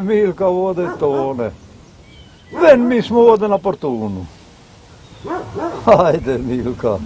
Milka, ode tone. Ven, mi smo ovdje na portunu. Ajde, Milka.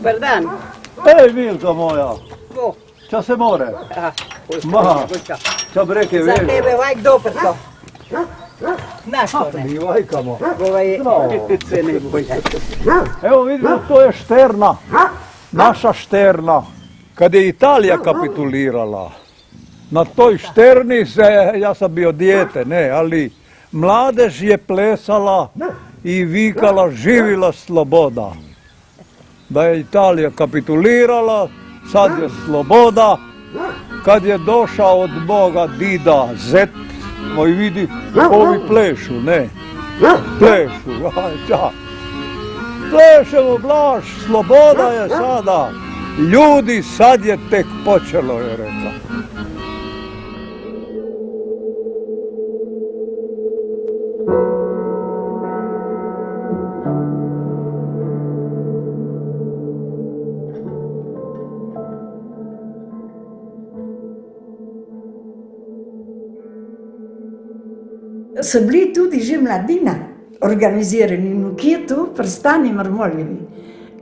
Dobar dan. Ej, Milka moja, Ko? ča se more? Aha, Ma, ča breke za veli. tebe vajk doprto. Znaš to ne? Mi vajkamo. Ovaj je Bravo. sve najbolje. Evo vidimo, to je Šterna, naša Šterna. Kad je Italija kapitulirala, na toj Šterni se, ja sam bio dijete, ne, ali mladež je plesala i vikala živila sloboda. Da je Italija kapitulirala, sad je sloboda. Kad je došao od Boga dida Zet, moj vidi, ovi plešu, ne, plešu, aj, ča. Plešemo Blaž, sloboda je sada, ljudi sad je tek počelo, je rekao. So bili tudi že mladina organizirani v Kitu, pri Stani Marmoljevi.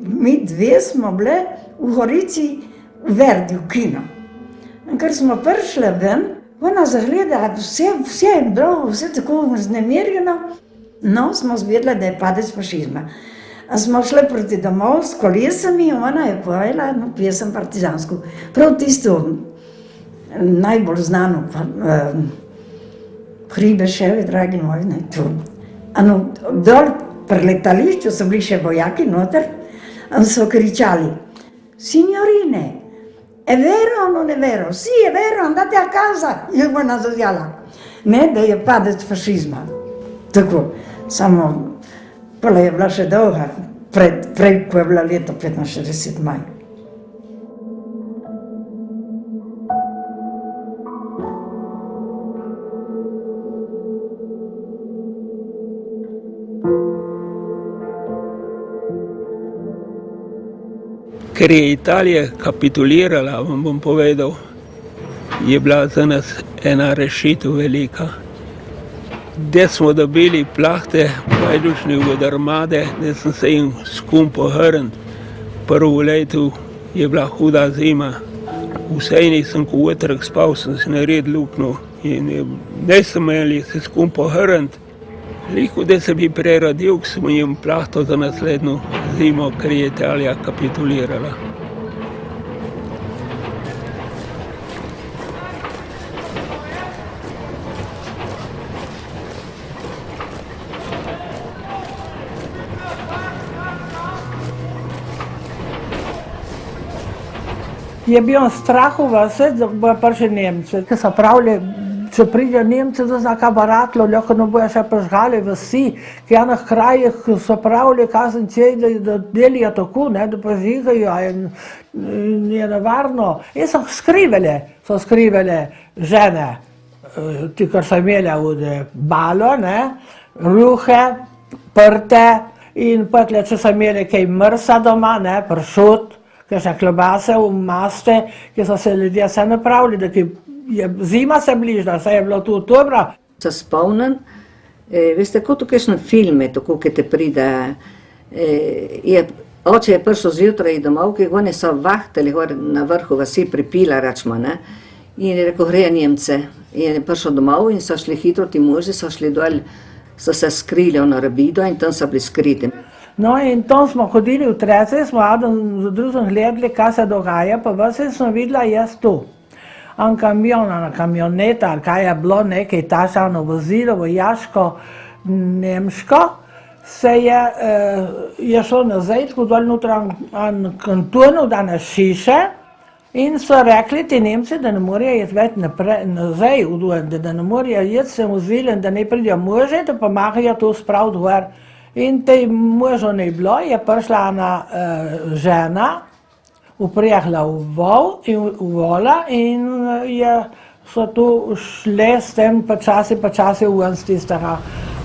Mi dve smo bile v Gorici v Verdi, v kino. In ker smo prišli ven, ona zagleda, vse je bilo, vse tako vznemirjeno. No, smo zvedeli, da je padec fašizma. A smo šli proti domov s kolesami in ona je povedala pesem partizansko. Prav tisto najbolj znano, Hribeževi, dragi moji, ne, tu. Ano, dol pri letališču so bili še vojaki noter in so kričali: Signorine, è vero o non è vero? Sì, è vero, andate a casa! Je ona zavjala. Ne, da je padec fašizma. Tako, samo, pola je bila še dolga, prej, ko je bila leto 65 maj. Ker je Italija kapitulirala, vam bom povedal, je bila za nas ena rešitev velika. Da smo dobili plahte Bajdušne od armade, da sem se jim skum pohrnil. Prvo leto je bila huda zima. Vsej nisem ko utrk spal, sem se naredil luknjo in ne sem imeli se skum pohrnil. Liko, da se bi prerodil, ko smo jim plahto za naslednjo zimo, ker je Italija kapitulirala. Je bil strah v vse, da bojo prišli Nemci. Ker so pravili, če pridejo Nemci, da zna kabaratlo, lahko ne bojo še prižgali vsi, ki v enih krajih so pravili, kazenčej, da delijo tako, ne, da prižigajo in je nevarno. In so skrivali žene, ti, kar so imeli od balo, ne, ruhe, prte in potle, če so imeli kaj mrsa doma, ne, pršut, kakšne klobase, maste, ki so se ljudje vse napravili, da zima se bližala, vse je bilo tu oktobra. Se spomnim, veste, kot v kakšnem filmu, tako, ki te pride, oče je prišel zjutraj domov, ki oni so vahtali na vrhu vasi pri Pila, rečemo, ne, in je rekel, grejo Nemce. In je prišel domov in so šli hitro, ti muži so šli dol, so se skrili na Rabido in tam so bili skriti. No in tam smo hodili v trece, smo eden z drugim gledali, kaj se dogaja, pa vse sem videla jaz tu. En kamion, ena kamioneta, ali kaj je bilo, nekaj tašano vozilo, vojaško, nemško, se je šlo nazaj, tako dol noter en kanton, dane šiše, In so rekli ti Nemci, da ne morejo iti več nazaj v Duende, da ne morejo iti se vzeli in da ne pridejo može, da pomagajo to spraviti gor. In tej možo ne bilo, je prišla ena žena, uprijahla v vola in so tu šle s tem počasi ven z tistega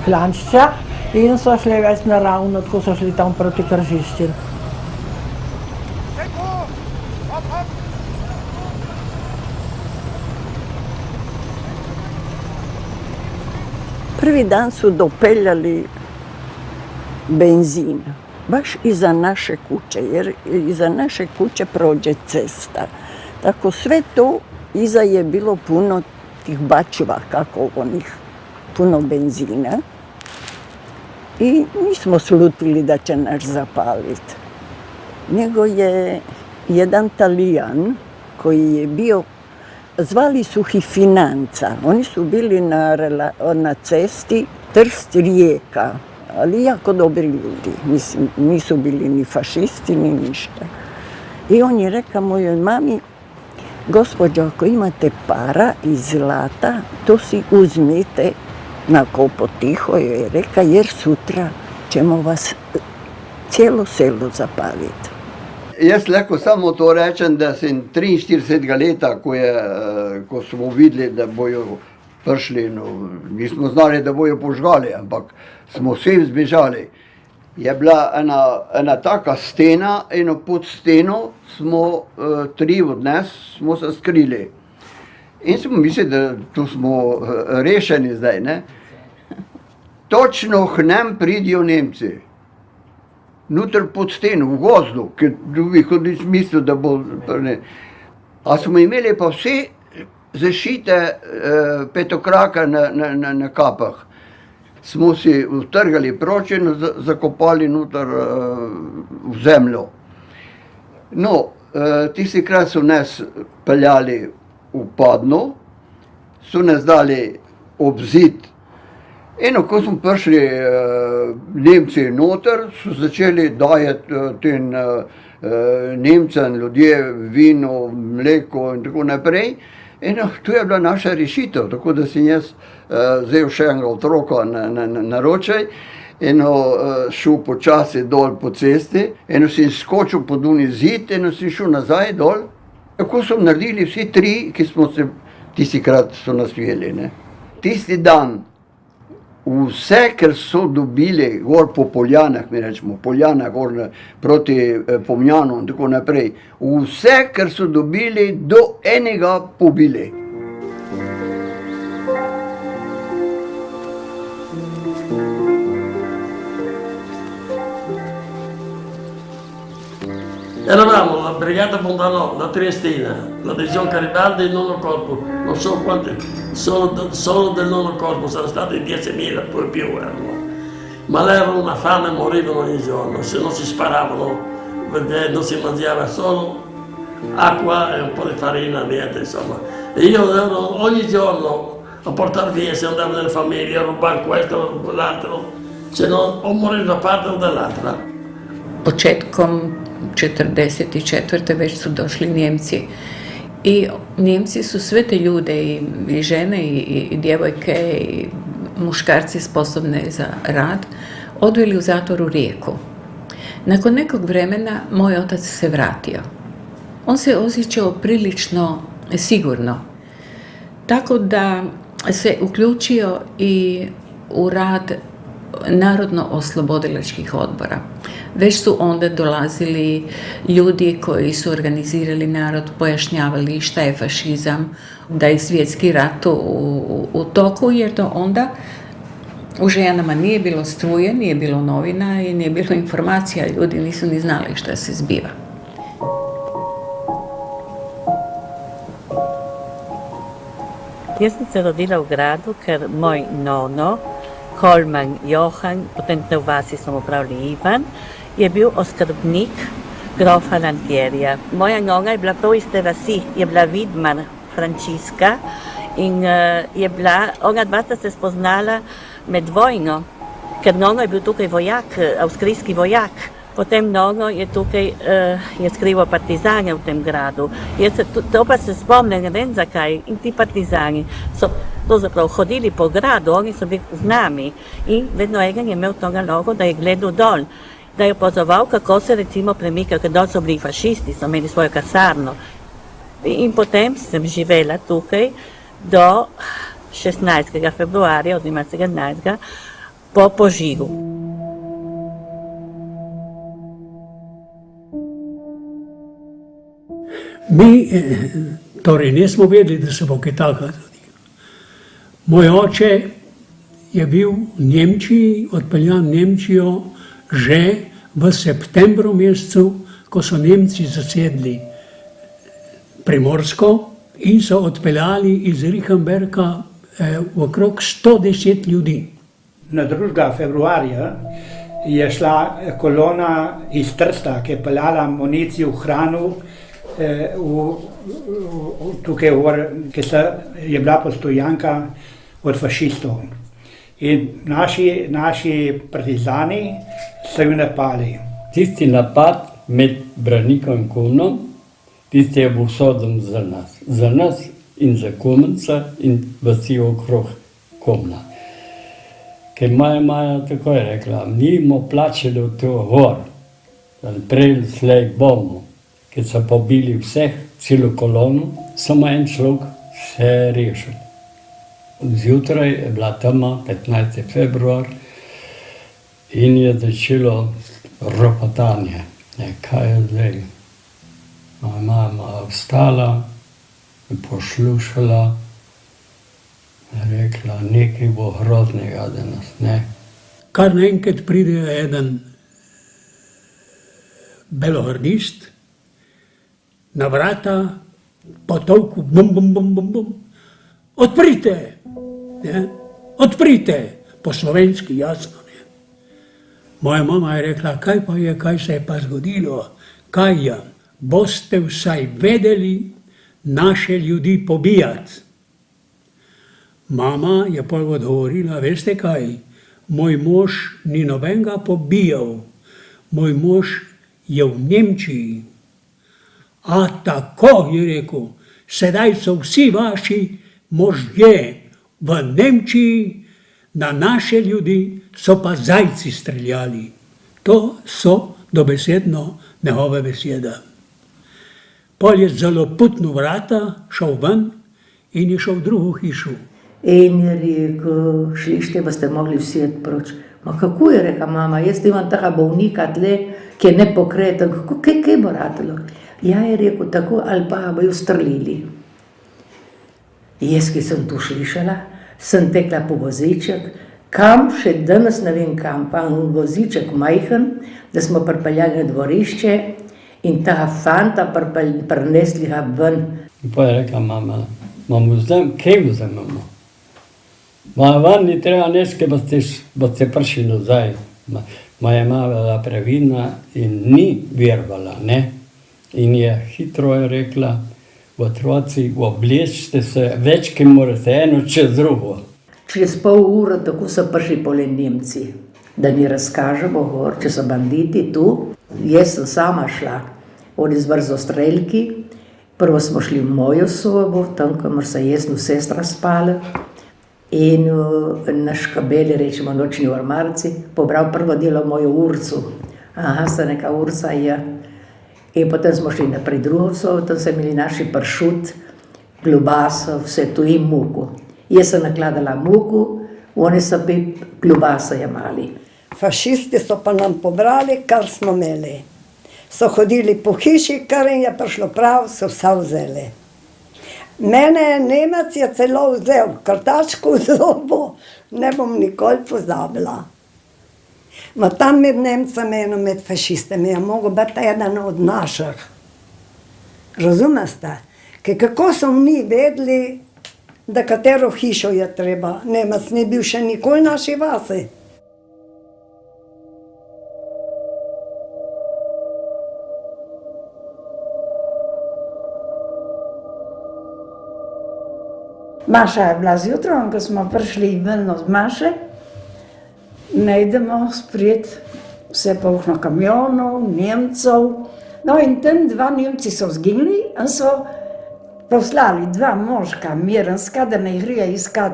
klančiča in so šli več naravno, tako so šli tam proti križišču. Prvi dan su dopeljali benzin, baš iza naše kuće, jer iza naše kuće prođe cesta. Tako sve to iza je bilo puno tih bačiva, kako onih, puno benzina. I nismo slutili da će nas zapaliti. Nego je jedan Talijan koji je bio, zvali su ih Financa. Oni su bili na cesti Trst-Rijeka, ali jako dobri ljudi. Mislim, nisu bili ni fašisti, ni ništa. I on je rekao mojoj mami, gospođo, ako imate para i zlata, to si uzmite, onako potiho je rekao, jer sutra ćemo vas cijelo selo zapaliti. Jaz lahko samo to rečem, da sem 43 leta, ko smo videli, da bojo prišli, nismo znali, da bojo požgali, ampak smo vsi zbežali. Je bila ena taka stena, eno pod steno smo 3 od nas smo se skrili. In smo mislili, da tu smo rešeni zdaj, ne. Točno k nam pridijo Nemci. Noter pod steno, v gozdu, ker bi hodil mislil, da bo... A smo imeli pa vse zašite petokraka na kapah. Smo si utrgali proč in zakopali noter v zemljo. No, tistikrat so nas peljali v Padno, so nas dali ob zid. Eno, ko smo prišli Nemci noter, so začeli dajati tem Nemcem ljudje vino, mleko in tako naprej. Eno, to je bila naša rešitev, tako da sem jaz vzel še enega otroka na ročaj, eno šel počasi dol po cesti, eno sem skočil pod uni zid, eno sem šel nazaj dol. Tako so naredili vsi 3, ki smo se tistikrat so nas ujeli, ne. Tisti dan vse, ker so dobili gor po Poljanah, mi rečemo, Poljana gor proti Pomjanu in tako naprej, vse, ker so dobili, do enega pobili. Eravamo la brigata Fontanò, la Triestina, la divisione Garibaldi e il nono corpo, non so quanti, solo del nono corpo sono stati 10.000, poi più erano. Ma l'era una fame, morivano ogni giorno, se non si sparavano, non si mangiava solo acqua e un po' di farina, niente insomma. E io ero ogni giorno a portare via, se andavo nelle famiglie, a rubare questo, quell'altro, se no o morivo da parte o dall'altra. Početkom 1944. već su došli Njemci i Njemci su sve te ljude i žene i djevojke i muškarci sposobne za rad odveli u zatvor u Rijeku. Nakon nekog vremena moj otac se vratio. On se osjećao prilično sigurno, tako da se uključio i u rad narodno-oslobodilačkih odbora. Već su onda dolazili ljudi koji su organizirali narod, pojašnjavali šta je fašizam, da je svjetski rat u toku, jer to onda u Ženama nije bilo struje, nije bilo novina i nije bilo informacija, ljudi nisu ni znali šta se zbiva. Ja sam se rodila u gradu, ker moj nono, Kolman Johan, potem v vasi smo upravili Ivan, je bil oskrbnik grofa Lantjerija. Moja nona je bila prav iz te vasi, je bila Vidmar Frančiska in je bila, ona dva sta se spoznala med vojno, ker nona je bil tukaj vojak, avstrijski vojak. Potem mnogo je tukaj je skrivo partizanje v tem gradu. To pa se spomnim, ne vem zakaj, in ti partizani so pravzaprav hodili po gradu, oni so bili z nami in vedno eden je imel to nalogo, da je gledal dol, da je opazoval, kako se recimo premika, ker dol so bili fašisti, so imeli svojo kasarno. In potem sem živela tukaj do 16. februarja oziroma 17. po požigu. Mi torej nismo vedeli, da se bo kaj takega zgodilo. Moj oče je bil v Nemčiji, odpeljan v Nemčijo že v septembru mesecu, ko so Nemci zasedli Primorsko in so odpeljali iz Rickenberga okrog 110 ljudi. Na 2. februarja je šla kolona iz Trsta, ki je peljala municijo, hrano tukaj, ki je bila postojanka od fašistov. In naši partizani so jo napali. Tisti napad med Branikom in Komnom, tisti je bil usoden za nas in za Komenca in vsi okrog Komna. Ker moja maja tako je rekla, mi bomo plačali v to gor, prej slej bomo, ker so pobili vseh, celo kolono, samo en človek se je rešil. Zjutraj je bila tema, 15. februar, in je začelo ropotanje. Kaj je zdaj? Moja mama je vstala, poslušala, rekla, nekaj bo groznega danes, ne. Kar naenkrat pride eden belogardist, na vrata, potolku, bum, bum, bum, bum, bum, odprite, ne? Odprite, po slovenski jasno. Ne? Moja mama je rekla, kaj pa je, kaj se je pa zgodilo, kaj je, boste vsaj vedeli naše ljudi pobijati. Mama je pa odgovorila, veste kaj, moj mož ni nobenega pobijal, moj mož je v Nemčiji. A tako, je rekel, sedaj so vsi vaši možje v Nemčiji, na naše ljudi so pa zajci streljali. To so dobesedno njegove besede. Pol je zelo putno vrata, šel ven in je šel v drugo hišo. In je rekel, šlište, boste mogli vsi odproč. Ma kako je, reka mama, jaz imam tega bolnika tle, ki je nepokreten, kaj bo ratelo? Ja, je rekel, tako ali pa bo jo strelili. Jaz, ki sem tu slišala, sem tekla po voziček, kam še danes ne vem kam, pa voziček majhen, da smo pripeljali na dvorišče in ta fanta prinesli ga ven. Pa je rekla mama, kaj vzemamo? Van ni treba nekaj, boste prišli nazaj. Moja mama je bila previdna in ni vervala, ne? In je hitro je rekla, otroci, oblečite se, več, ki morate, eno čez drugo. Čez pol ure tako so prišli pole Nemci, da mi razkažemo gor, če so banditi tu. Jaz sem sama šla, oni z brzostrelki, prvo smo šli v mojo sobo, tam, kamor so jaz in sestra spala. In naš kabeli, rečemo nočni ormarci, pobral prvo delo mojo urcu. Aha, se neka urca je. In potem smo šli naprej drugo sobo, tam so imeli naši pršut, klobaso, vse to in muku. Jaz sem nakladala muku, oni so bi klobaso jemali. Fašisti so pa nam pobrali, kar smo imeli. So hodili po hiši, kar jim je prišlo prav, so vse vzeli. Mene Nemec je celo vzel krtačko v zobo, ne bom nikoli pozabila. Ma tam med Nemcami in med fašistami je mogel biti eden od naših. Razumete? Kako so mi vedeli, da katero hišo je treba. Nemec ni bil še nikoli v naši vasi. Maša je bila zjutraj, ko smo prišli ven od Maše, najdemo spred vse polno kamionov, Nemcev. No in tam 2 Nemci so zginili in so poslali 2 moška, mirenska, da ne grejo iskat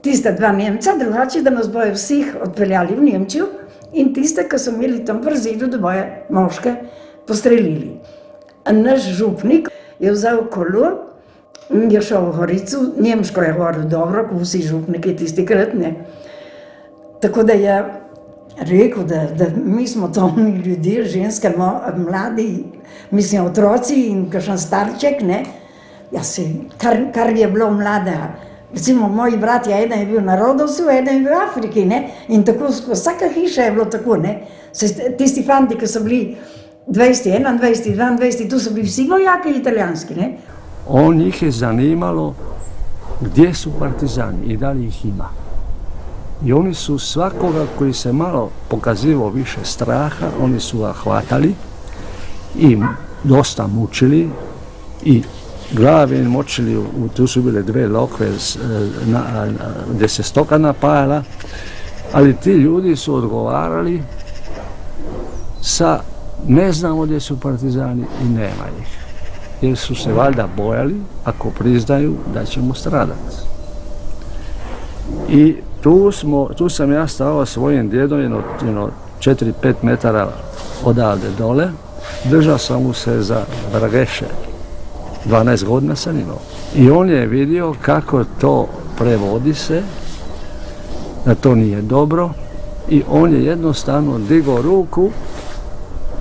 tiste 2 Nemca, drugače, da nas bojo vseh odpeljali v Nemčijo in tiste, ki so imeli tam v zidu, da bojo moške postrelili. In naš župnik je vzel kolo in je šel v Gorico, nemško je govoril dobro, kot vsi župniki tisti krat, ne. Tako da je rekel, da mi smo tomni ljudje, ženske, mladi, mislim, otroci in kakšen starček, ne. Ja, kar je bilo mladega. Recimo, moji bratje, eden je bil na Rodosu, eden je bil v Afriki, ne. In tako, vsaka hiša je bilo tako, ne. Tisti fanti, ki so bili 20, 21, 22, tu so bili vsi vojaki italijanski, ne. Njih je zanimalo gdje su partizani i da li ih ima. I oni su svakoga koji se malo pokazivao više straha, oni su ga hvatali i dosta mučili i glave im močili, tu su bile 2 lokve gdje se stoka napajala, ali ti ljudi su odgovarali sa ne znamo gdje su partizani i nema ih. Jer su se valjda bojali, ako priznaju, da ćemo stradati. I tu sam ja stao svojim djedom, 4-5 metara odavde dole, držao sam mu se za vrageše. 12 godina sam imao. I on je vidio kako to prevodi se, da to nije dobro, i on je jednostavno digao ruku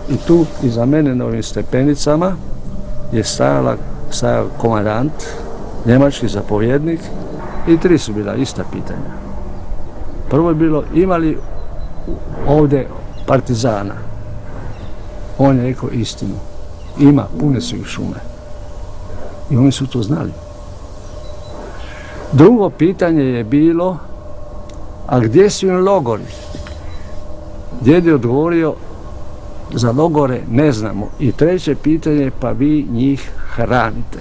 i tu iza mene na ovim stepenicama je stajao komandant, njemački zapovjednik, i 3 su bila ista pitanja. Prvo je bilo, ima li ovdje partizana? On je rekao istinu. Ima, pune su ih šume. I oni su to znali. Drugo pitanje je bilo, a gdje su im logori? Djed je odgovorio, za logore ne znamo. I 3. pitanje, pa vi njih hranite.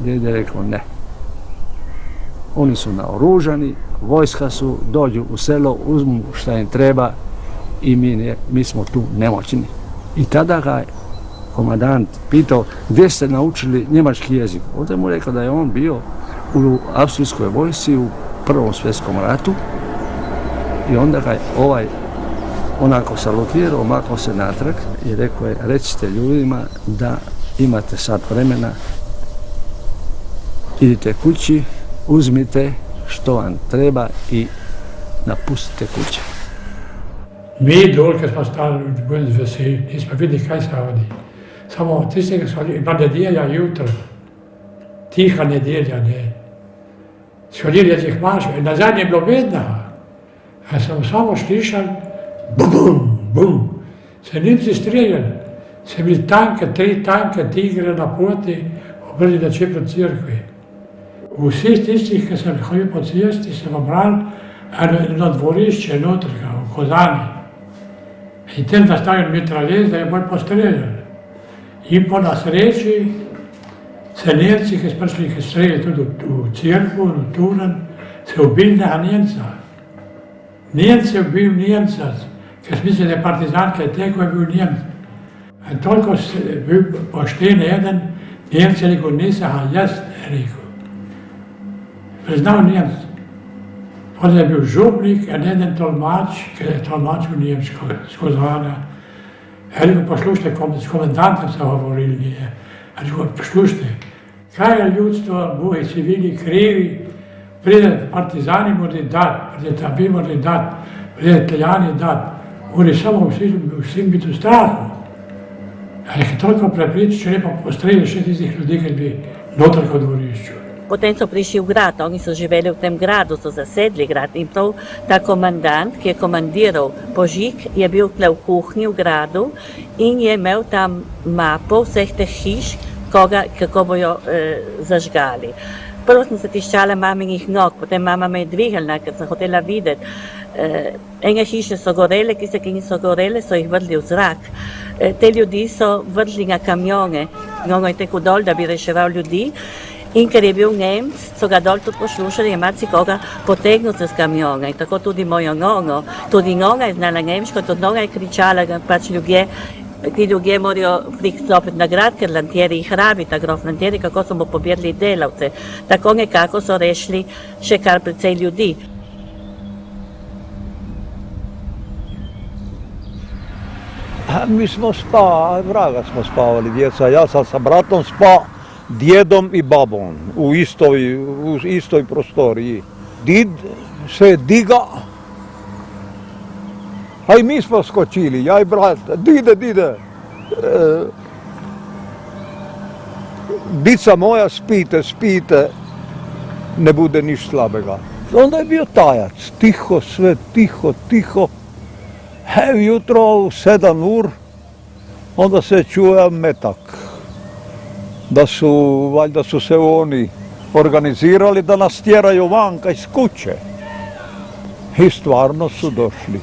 Djed je rekao ne. Oni su naoružani, vojska su, dođu u selo, uzmu šta im treba i mi smo tu nemoćni. I tada ga je komandant pitao gdje ste naučili njemački jezik. Onda mu rekao da je on bio u austrijskoj vojsci u Prvom svjetskom ratu i onda ga je onako salutirao, makao se natrag i rekao je recite ljudima da imate sad vremena, idite kući, uzmite što vam treba i napustite kuće. Mi dol, kad smo stali u Buenos Aires, nismo vidjeli kaj se vodi. Samo tistega smo ima nedjelja jutro, tiha nedjelja, ne. Shodili je tih mašov i na zadnje je bilo bedna. A sam samo slišal, bum, bum, se Nemci streljali. Se bili tanke, 3 tanke, tigre na poti, obrli da će proti crkvi. U vseh tistih, ki sem hodil po cesti, sem obral eno dvorišče noter, v Kozani. In tam nastavljen mitraljez, da je bolj postreljen. In po nasreči se Nemci, ki so prišli, ki streljali tudi v cerkvu, v Turen, se ubili na Nemca. Nemci je ubil Nemca, ker sem mislil, da je partizan, ki je tekel, je bil Nemc. In toliko je bil pošten eden, Nemci je rekel, nisem ga jaz, je rekel. Priznal Nemc. Potem je bil župnik in eden tolmač, ki je tolmačil nemško skozi vana. Je rekel, poslušajte, s komendantom so govorili. Je rekel, poslušajte, kaj je ljudstvo, boji civili, krivi, pride partizani morali dati, pride tabi morali dati, pride Italijani dati. Morali samo vsem biti v strahu. Je toliko prepričal, če ne pa postrelili še tistih ljudi, ki bi noter kot dvorišču. Potem so prišli v grad, oni so živeli v tem gradu, so zasedli grad in prav ta komandant, ki je komandiral požig, je bil tle v kuhinji v gradu in je imel tam mapo vseh teh hiš, kako bojo zažgali. Prvo sem se tiščala maminih nog, potem mama me je dvignila, ker sem hotela videti. Ene hiše so gorele, tiste, ki niso gorele, so jih vrli v zrak. Te ljudi so vrli na kamione, mnogo je tekel dol, da bi reševal ljudi. In ker je bil Nemc, so ga dol tudi poslušali, je marsikoga potegnil z kamiona. In tako tudi mojo nogo. Tudi noga je znala nemško, tudi noga je kričala, da pač ti ljudje morajo pristopiti na grad, ker Lantieri jih rabi, ta grof Lantieri, kako so mu pobirali delavce. Tako nekako so rešili še kar precej ljudi. Mi smo vraga smo spavali, djeca. Ja sam sa bratom spao, djedom i babom u istoj prostoriji. Did se diga, a i mi smo skočili, ja i brat, dide. Dica moja, spite, ne bude niš slabega. Onda je bio tajac, tiho, sve tiho. Jutro u 7 ur, onda se čuje metak. Valjda su se oni organizirali da nas tjeraju vanka iz kuće. I stvarno su došli.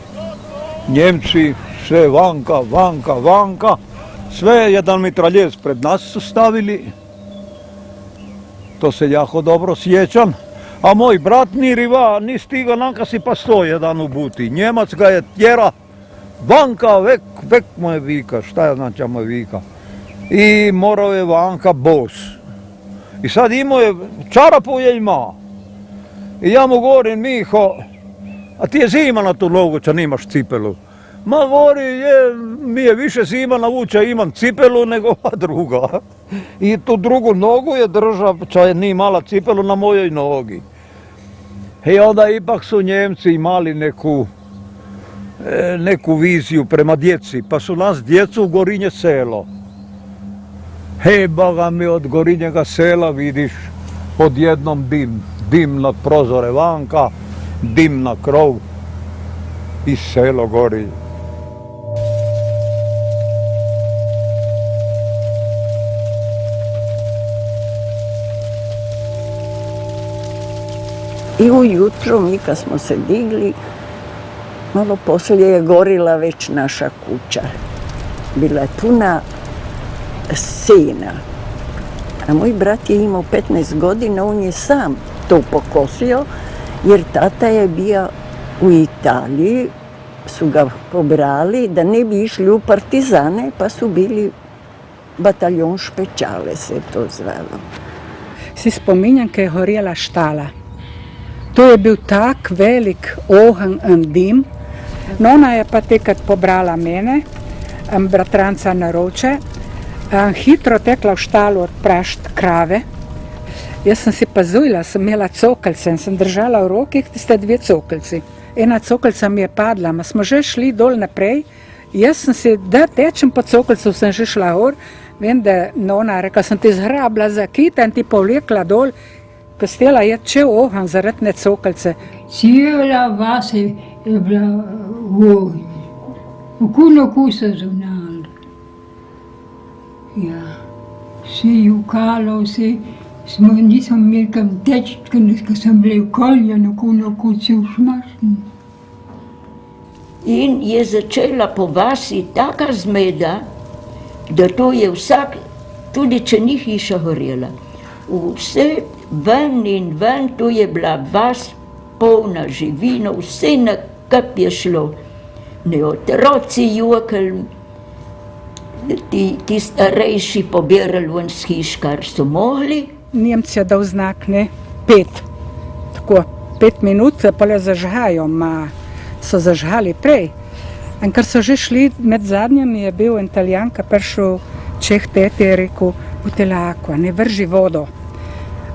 Njemci sve vanka. Sve jedan mitraljez pred nas su stavili. To se jako dobro sjećam. A moj brat ni stiga nanka si pa stoji jedan u buti. Njemac ga je tjera vanka, vek mu je vika, šta je znači mu je vika. I morao je vanka bos. I sad imao je, čarapu je imao. I ja mu govorim, Miho, a ti je zima na tu nogu, če nimaš cipelu. Ma govori, mi je više zima navuče, imam cipelu nego ova druga. I tu drugu nogu je držao, če nije mala cipelu na mojoj nogi. I onda ipak su Njemci imali neku viziju prema djeci, pa su nas djecu u Gorinje selo. Boga mi, od Gorinjega sela vidiš odjednom dim na prozore vanka, dim na krov i selo gori. I ujutro mi kad smo se digli, malo poslije je gorila već naša kuća. Bila je puna sena. A moj brat je imao 15 godina, on je sam to pokosio, jer tata je bio u Italiji, su ga pobrali da ne bi išli u partizane, pa su bili bataljon špečale, se to zvalo. Si spominjam, kad je horjela štala. To je bil tak velik ogenj in dim. Nona je pa tekrat pobrala mene, bratranca na roče, hitro tekla v štalu odprašt krave. Jaz sem si pazujla, sem imela cokelce in sem držala v roki tiste 2 cokelci. Ena cokelca mi je padla, ma smo že šli dol naprej. Jaz sem si, da tečem po cokelcu, sem že šla gor. Vem, da nona rekla, sem ti zgrabila za kita in ti povlekla dol. Kostela je čel ogenj zaradi ne cokelce. Cijela vas je bila ogenj. Okuno kusa zunal. Ja, vse jukalo, vse. Nisem imel kam teči, ker sem bila ukoljen, okuno kusi v šmašni. In je začela po vasi taka zmeda, da to je vsak, tudi če ni hiša horjela, vse ven in ven, to je bila vas polna živino, vse na kap je šlo. Ne otroci jokali, ti starejši pobirali ven z hiš, kar so mogli. Nemci je dal znak, ne, 5. Tako, 5 minut, pa le zažgajo, ma so zažgali prej. In ker so že šli med zadnjimi, je bil Italijan, ki prišel Čeh tete, je rekel, utela akva, ne vrži vodo.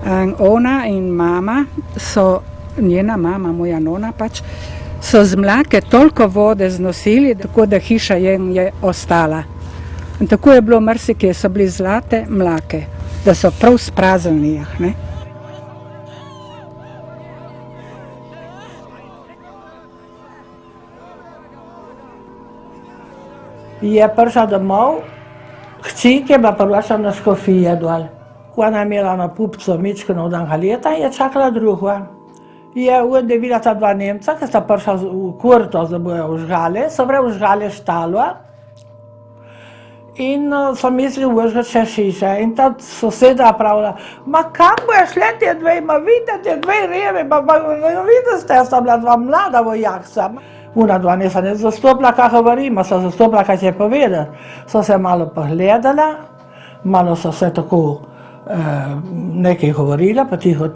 In ona in mama so, njena mama, moja nona pač, so z mlake toliko vode znosili, tako da hiša je ostala. In tako je bilo marsikje, so bili zlate mlake, da so prav spraznili, ne. Je prišla domov, hči, ki je bila prvaša na škofije dol. Ona je imela na pupcu mičkeno od leta in je čakala druga. Je onda videla ta 2 Nemca, ki sta prišla v kurto, da bojo užgali, so vre užgali štalo. In sem mislil, da še šiše. In ta soseda pravila, ma kam boš le te dve, ma vidite te dve revi, ma vidite, jaz sem bila dva mlada vojakca. Una dva nisem ne zastopila, kaj govorima, so zastopila, kaj će povedati. So se malo pogledala, malo so se tako nekaj govorila, pa tiho,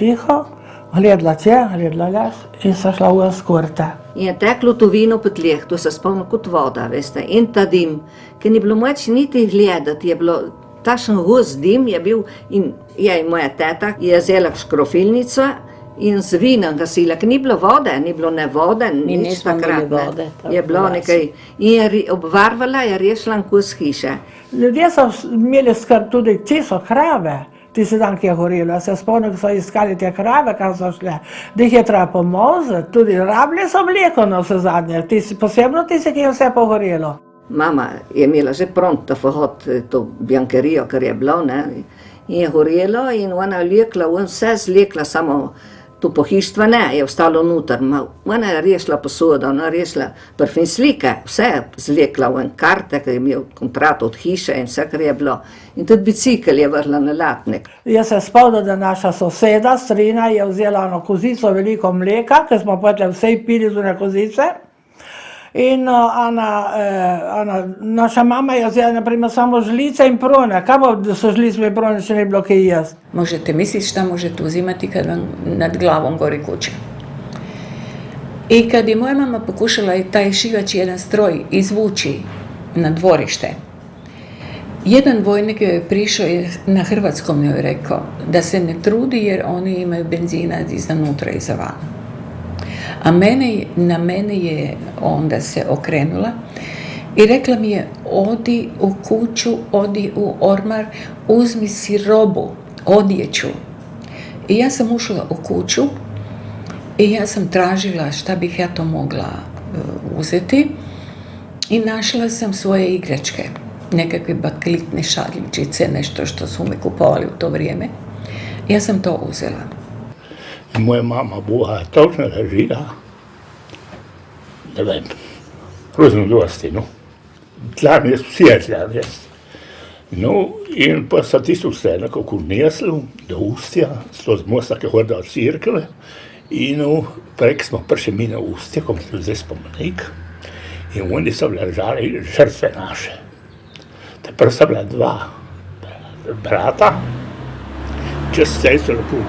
gledala če, gledala les in so šla v skorte. In je teklo to vino po tleh, to se spomni kot voda, veste, in ta dim, ki ni bilo moč niti gledati, je bilo takšen gost dim, je bil, in moja teta je vzela škrofilnico in z vinom gasila, ker ni bilo vode, ni bilo ne vode, nič takrat, ne. Je bilo nekaj, in je obvarvala, je rešila kos hiše. Ljudje so imeli skrb tudi, če so krave, tisti dan, ki je gorelo. Jaz se spomnim, ko so iskali te krave, kaj so šle, da jih je treba pomoziti, tudi rabili so mleko na vse zadnje, posebno tisti, ki je vse pogorelo. Mama je imela že pronto pohod to biankerijo, kar je bilo, ne, in je gorelo in ona vlekla, vse zlekla, samo to pohištvo ne, je ostalo noter. Ona je rešila posodo, ona je rešila prfin slike, vse zlekla, karte, ker je imel kontrat od hiše in vse, kar je bilo. In tudi bicikl je vrla na latnik. Jaz se spomnim, da naša soseda, strina, je vzela eno kozico veliko mleka, ker smo potem vse pili z one kozice. In naša mama je vzela, naprimer, samo žlice in prone. Kaj bo, da so žlice in prone, če ne bilo kaj jesti? Možete misliti šta možete uzimati kad vam nad glavom gori kuća. I kad je moja mama pokušala taj šivač jedan stroj izvući na dvorište, jedan vojnik joj je prišao i na hrvatskom joj rekao da se ne trudi jer oni imaju benzina iznutra i izvana. A na mene je onda se okrenula i rekla mi je, odi u kuću, odi u ormar, uzmi si robu, odjeću. I ja sam ušla u kuću i ja sam tražila šta bih ja to mogla uzeti i našla sam svoje igračke, nekakve baklitne šaljivčice, nešto što su mi kupovali u to vrijeme. Ja sam to uzela. Moja mama bila točno režila, ne vem, hrozno dosti, no. Tla mi je svijetlja, res. No, in pa sa tisto vse nekako neslo do ustja, z mosta, ki hoda od cirkve, in prek smo prišli mi na ustje, ko smo zdaj spomenik, in oni so ležali žrtve naše. Teper so bila dva brata, čez vse so lepo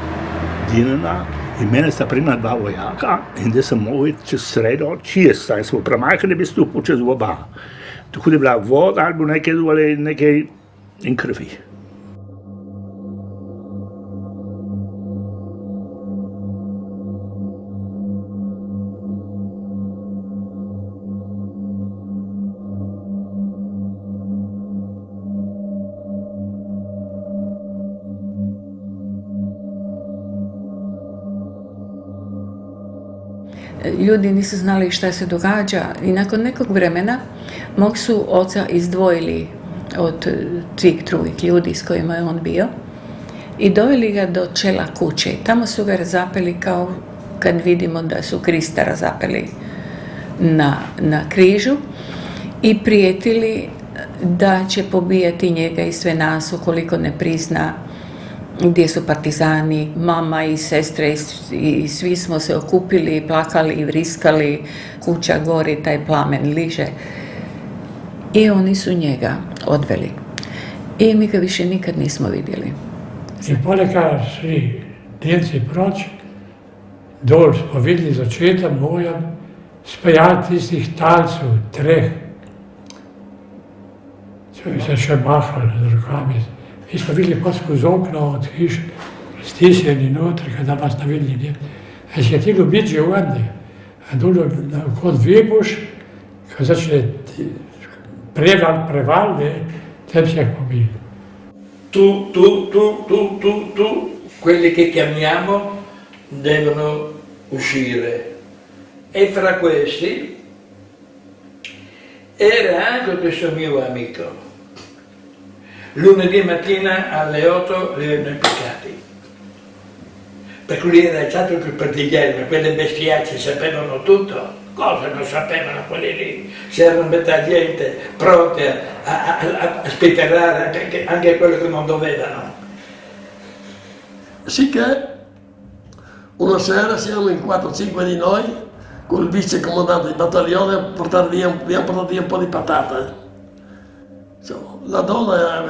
dinena, in mene sta primila dva vojaka, in da sem mogel čez sredo čist, saj smo premajhali bi stopil čez oba. Tako da je bila voda ali nekaj in krvi. Ljudi nisu znali šta se događa i nakon nekog vremena mog su oca izdvojili od tih drugih ljudi s kojima je on bio i doveli ga do čela kuće. Tamo su ga razapeli kao kad vidimo da su Krista razapeli na križu i prijetili da će pobijati njega i sve nas ukoliko ne prizna gdje su partizani, mama i sestre i svi smo se okupili, plakali i vriskali, kuća gori, taj plamen liže. I oni su njega odveli. I mi ga više nikad nismo vidjeli. In polega šli Nemci proč, dol smo videli začetek boja, speljati tistih talcev, treh. So se še mahali z rokami. Mi smo videli pa skozi okno od hiš, stisnjeni notri, kada nas ne videli. A si je tilo biti že vandi. A dolo kod Vebuš, ko začne preval, tem si je pobili. Tu, quelli che chiamiamo devono uscire. E fra questi era anche questo mio amico. Lunedì mattina alle 8 li avevano impiccati. Perché lui era stato più partigiano, ma quelle bestiacce sapevano tutto. cosa non sapevano quelli lì, c'erano metà gente pronte a spitterare anche quello che non dovevano. Sicché una sera siamo in 4-5 di noi, con il vice comandante di battaglione, abbiamo portato via un po' di patate. La donna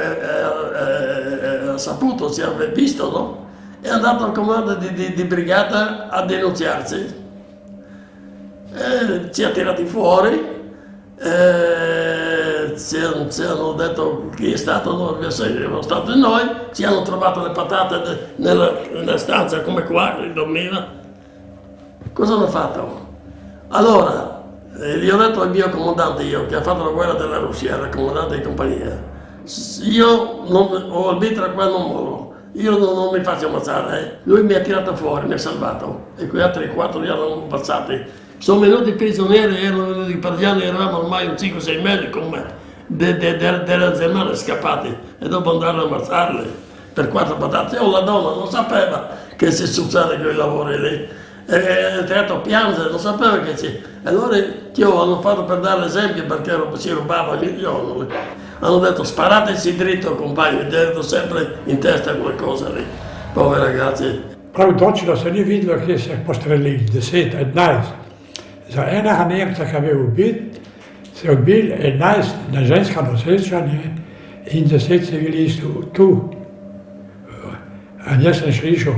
ha saputo, ci aveva visto, no? È andato al comando di brigata a denunziarsi. Ci ha tirati fuori, ci hanno detto chi è stato, siamo stati noi, ci hanno trovato le patate nella stanza come qua, che dormiva. Cosa hanno fatto? Allora, gli ho detto al mio comandante, io, che ha fatto la guerra della Russia, era comandante di compagnia, io ho il mitra qua, non moro, io non mi faccio ammazzare. Lui mi ha tirato fuori, mi ha salvato, e quei altri 4 li hanno ammazzati. Sono venuti prigionieri, erano venuti i partigiani, eravamo ormai 5-6 mesi con me, della Germania scappati, e dopo andare a ammazzarli per 4 patate. La donna non sapeva che si succede quei lavori lì. E teatro piangere, non sapeva che c'è. E allora hanno fatto per dare l'esempio, perché si rubava gli onori. Hanno detto sparateci dritto, compagni, mi detto sempre in testa quelle cose lì. Poveri ragazzi. Prav točno se ni videlo, kje se jih postrelili, 10, 11. Za enega Nemca, ki je bil ubit, se je ubil 11 na ženska nosečanje in 10 civilistov tu. A jaz sem slišal,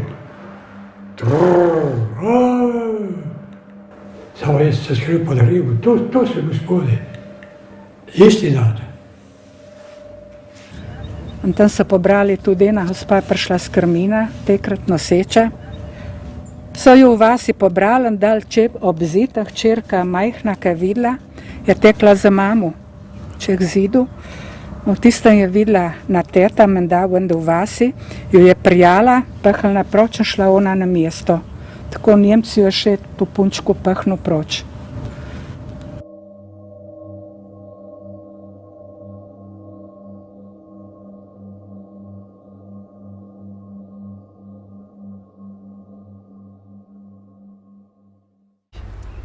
samo jaz se skril pod ribo, to so gospodi, isti dan. In tam so pobrali tudi ena gospa, je prišla s Krmina, tekrat noseča. So jo v vasi pobrali in dali ob zid, hčerka majhna, ki je videla, je tekla za mamo čez zidu. V tistem je videla na teta, menda v vasi, jo je prijala, pahnila proč in šla ona na mesto. Tako Nemci jo še to punčko pahnil proč.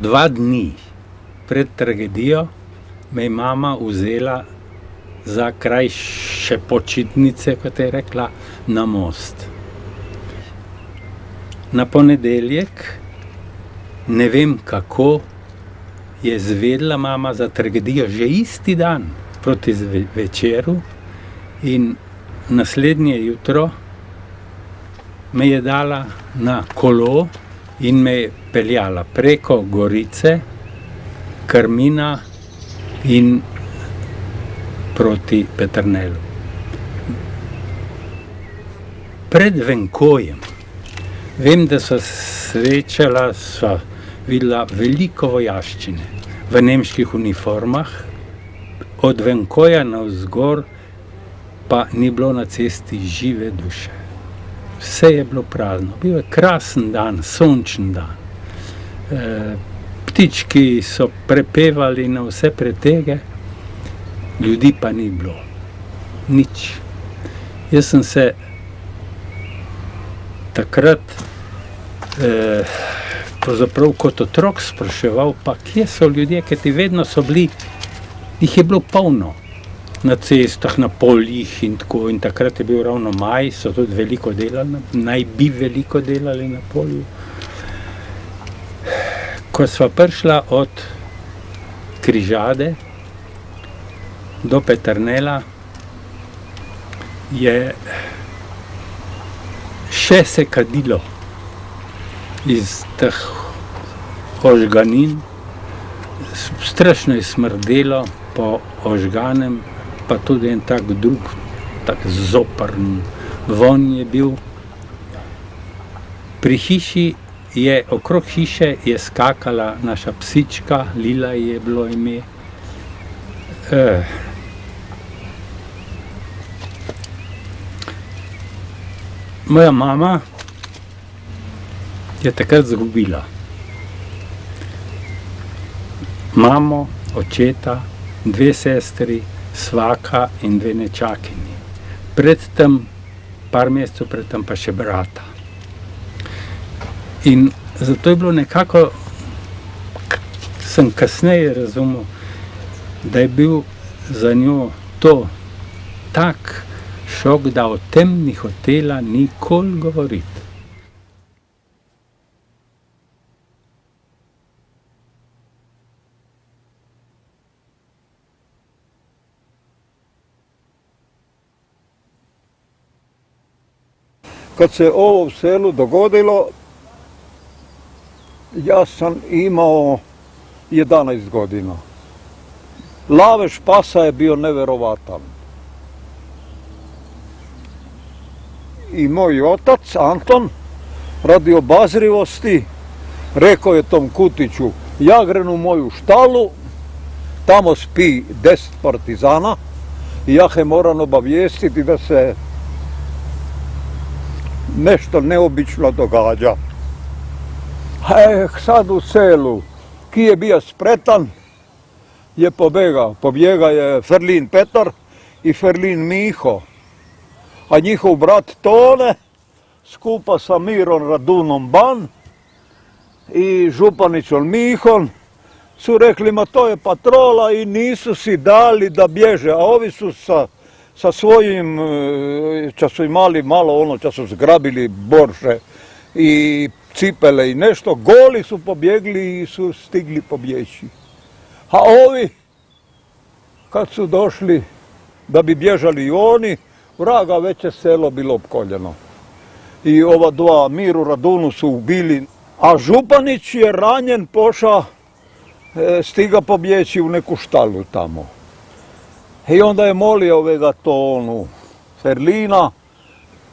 Dva dni pred tragedijo me je mama vzela za krajše počitnice, kot je rekla, na most. Na ponedeljek, ne vem kako, je zvedela mama za tragedijo že isti dan proti večeru in naslednje jutro me je dala na kolo in me je peljala preko Gorice, Krmina in proti Peternelu. Pred Venkojem, vem, da so srečala, so videla veliko vojaščine v nemških uniformah, od Venkoja navzgor pa ni bilo na cesti žive duše. Vse je bilo prazno, bil je krasen dan, sončen dan. Ptički so prepevali na vse pretege, ljudi pa ni bilo. Nič. Jaz sem se takrat pravzaprav kot otrok spraševal, pa kje so ljudje, ker ti vedno so bili, jih je bilo polno. Na cestah, na poljih in tako. In takrat je bil ravno maj, so tudi veliko delali, naj bi veliko delali na polju. Ko sva prišla od Križade do Peternela, je še se kadilo iz teh ožganin, strašno je smrdelo po ožganem, pa tudi en tak drug, tak zoprn vonj je bil. Pri hiši je, okrog hiše je skakala naša psička, Lila je bilo ime. Moja mama je takrat zgubila mamo, očeta, 2 sestri, svaka in 2 nečakinji. Predtem, par mesecev predtem pa še brata. In zato je bilo nekako sem kasneje razumel, da je bil za njo to tak šok, da o tem ni hotela nikoli govoriti. Kad se ovo u selu dogodilo, ja sam imao 11 godina. Lavež pasa je bio neverovatan. I moj otac, Anton, radi obazrivosti, rekao je tom Kutiću, ja grem u moju štalu, tamo spi 10 partizana i ja he moram obavijestiti da se nešto neobično događa. Sad u selu, ki je bio spretan, je pobjegao. Pobjega je Ferlin Petar i Ferlin Miho. A njihov brat Tone, skupa sa Mirom Radunom Ban i županićom Mihom, su rekli, ma to je patrola, i nisu si dali da bježe. A ovi su sa svojim, ča su imali malo ono, ča su zgrabili borše i cipele i nešto, goli su pobjegli i su stigli pobjeći. A ovi, kad su došli da bi bježali i oni, vraga, već je selo bilo opkoljeno. I ova dva, Miru Radunu, su ubili, a županić je ranjen, poša, stiga pobjeći u neku štalu tamo. I onda je molio ovega Tonu, Ferlina,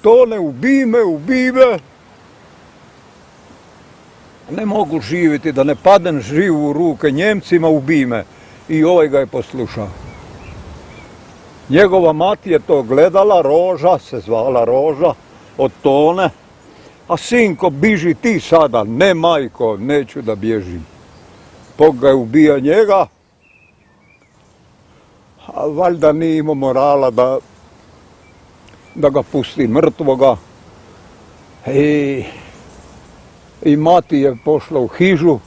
Tone, ubij me, ne mogu živjeti, da ne padem živ u ruke Njemcima, ubij me. I ovaj ga je poslušao. Njegova mati je to gledala, Roža, se zvala Roža, od Tone. A sinko, biži ti sada, ne majko, neću da bježim. Bog ga je ubija njega, a valjda nije imao morala da ga pusti mrtvoga. I mati je pošla u hižu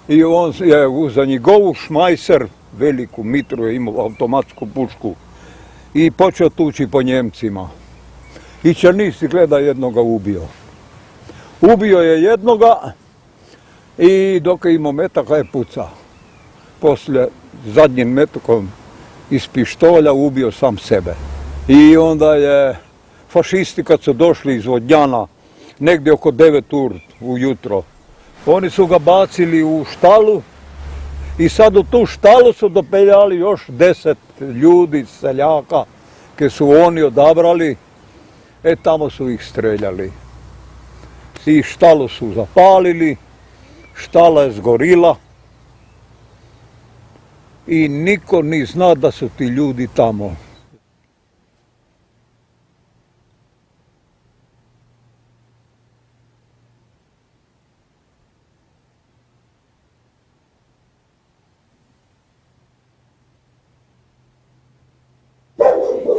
i on je uzeo njegovu šmajser, veliku mitru je imao, automatsku pušku, i počeo tući po Njemcima. I Černici gleda jednoga ubio. Ubio je jednoga i dok je imao metaka je pucao. Poslije zadnjim metakom iz pištolja ubio sam sebe. I onda je fašisti kad su došli iz Vodnjana, negdje oko 9 ujutro, oni su ga bacili u štalu i sad u tu štalu su dopeljali još 10 ljudi, seljaka, koje su oni odabrali, tamo su ih streljali. I štalu su zapalili, štala je zgorila i niko ni zna da su ti ljudi tamo.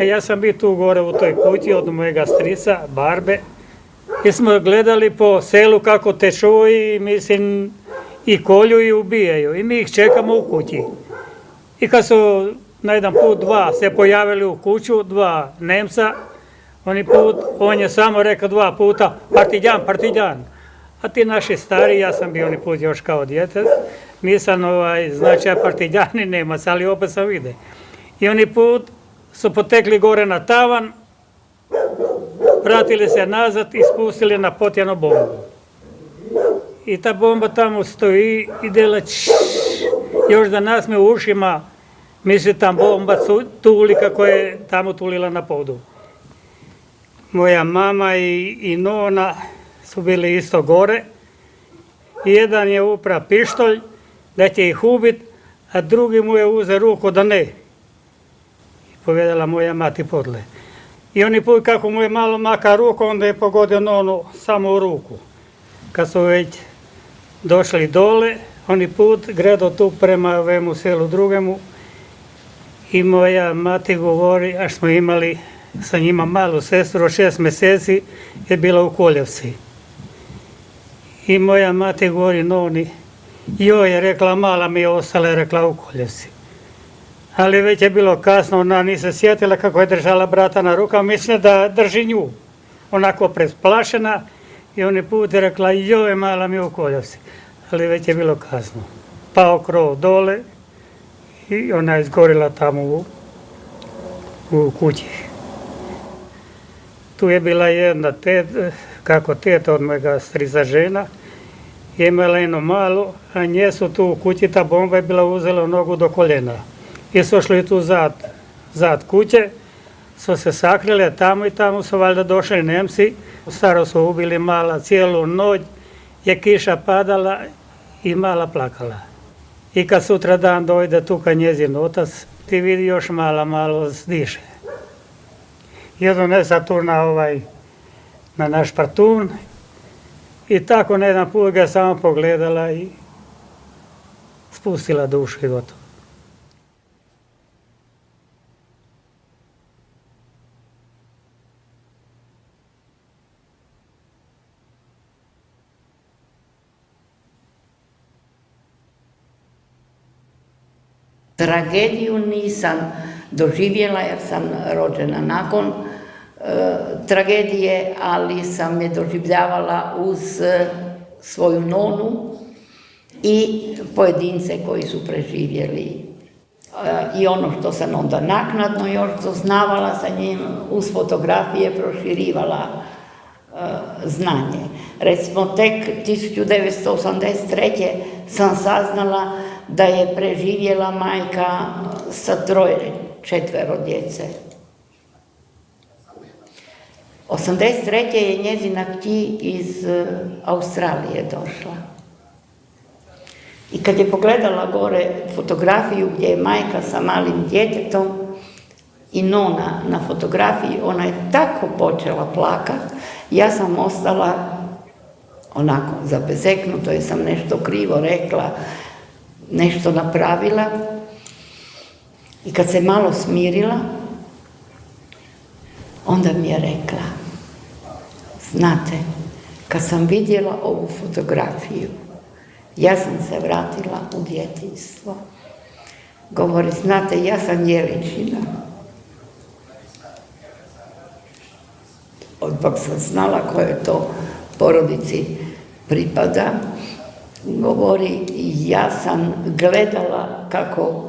Ja sam bio tu gore u toj kući od mojega strica, Barbe, i smo gledali po selu kako teču i mislim i kolju i ubijaju i mi ih čekamo u kući. I kad su na jedan put dva se pojavili u kuću, dva Nemca, on je samo rekao 2 puta partizan. A ti naši stari, ja sam bio oni put još kao dijete, nisam značaj partizani Nemac, ali opet sam vide. I oni put su potekli gore na tavan, vratili se nazad i spustili na potjenu bombu. I ta bomba tamo stoji i dela još da nas me u ušima, misli ta bomba tuli kako je tamo tulila na podu. Moja mama i nona su bili isto gore. Jedan je upra pištolj da će ih ubiti, a drugi mu je uze ruku da ne. Povedala moja mati podle. I oni put kako mu je malo maka ruku, onda je pogodio nonu samo u ruku. Kad su već došli dole, oni put gredo tu prema ovemu selu drugemu i moja mati govori, a smo imali sa njima malu sestru od 6 mjeseci, je bila u Koljevci. I moja mati govori noni, Joj je rekla, mala mi je ostala, je rekla u koljevci. Ali već je bilo kasno, ona nije se sjetila kako je držala brata na rukama, misle da drži nju. Onako presplašena i on je put je rekla, joj, mala mi je u koljevci. Ali već je bilo kasno. Pao krov dole i ona je izgorila tamo u kući. Tu je bila jedna teta od mojega strica žena, je imala jedno malo, a nje su tu u kući, ta bomba je bila uzela nogu do koljena. I su šli tu zad kuće, su se sakrile tamo i tamo su valjda došli Nemci. Staro su ubili mala cijelu noć, je kiša padala i mala plakala. I kad sutra dan dojde tu kad njezin otac, ti vidi još malo zdiše. I donesa tu na naš partun i tako na jedan put ga samo pogledala i spustila dušu i gotovo. Tragediju nisam doživjela jer sam rođena nakon tragedije, ali sam je doživljavala uz svoju nonu i pojedince koji su preživjeli. I ono što sam onda naknadno još doznavala sa njim, uz fotografije proširivala znanje. Recimo, tek 1983. sam saznala da je preživjela majka sa 4 djece. 1983. je njezina kći iz Australije došla. I kad je pogledala gore fotografiju gdje je majka sa malim djetetom i nona na fotografiji, ona je tako počela plakat. Ja sam ostala onako zabezeknuta, jer sam nešto krivo rekla, nešto napravila. I kad se malo smirila, onda mi je rekla, znate, kad sam vidjela ovu fotografiju, ja sam se vratila u djetinjstvo. Govori, znate, ja sam Jeličina. Odmah sam znala kojoj to porodici pripada. Govori, ja sam gledala kako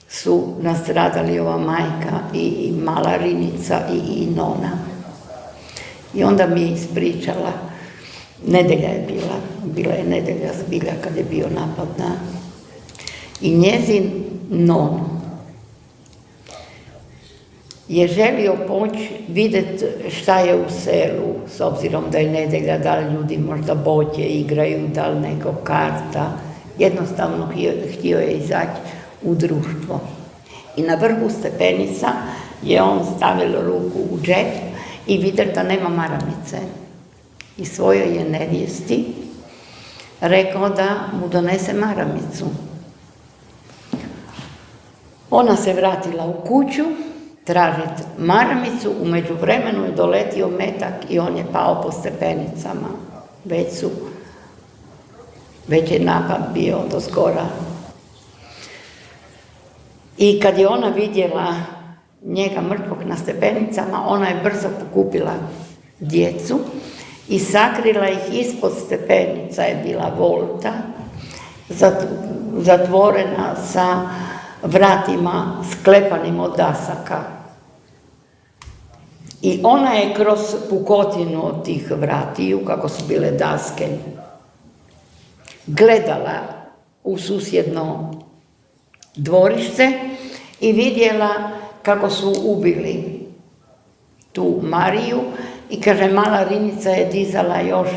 su nastradali ova majka i mala Rinica i nona. I onda mi je ispričala, nedelja je bila je nedelja zbilja kad je bio napad na... I njezin nono je želio poći vidjeti šta je u selu, s obzirom da je nedelja, da li ljudi možda boće igraju, da li neko karta. Jednostavno htio je izaći u društvo. I na vrhu stepenica je on stavio ruku u džep i vidio da nema maramice. I svojoj je nevjesti rekao da mu donese maramicu. Ona se vratila u kuću, tražiti maramicu, u međuvremenu je doletio metak i on je pao po stepenicama. Već je napad bio do zgora. I kad je ona vidjela njega mrtvog na stepenicama, ona je brzo pokupila djecu i sakrila ih ispod stepenica, je bila volta, zatvorena sa vratima sklepanim od dasaka. I ona je kroz pukotinu od tih vratiju, kako su bile daske, gledala u susjedno dvorište i vidjela kako su ubili tu Mariju i kaže, mala Rinica je dizala još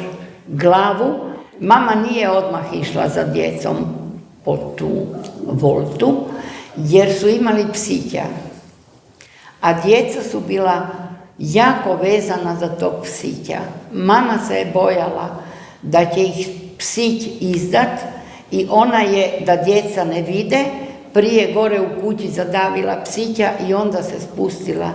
glavu. Mama nije odmah išla za djecom po tu voltu, jer su imali psića. A djeca su bila jako vezana za tog psića. Mama se je bojala da će ih psić izdat i ona je, da djeca ne vide, prije gore u kući zadavila psića i onda se spustila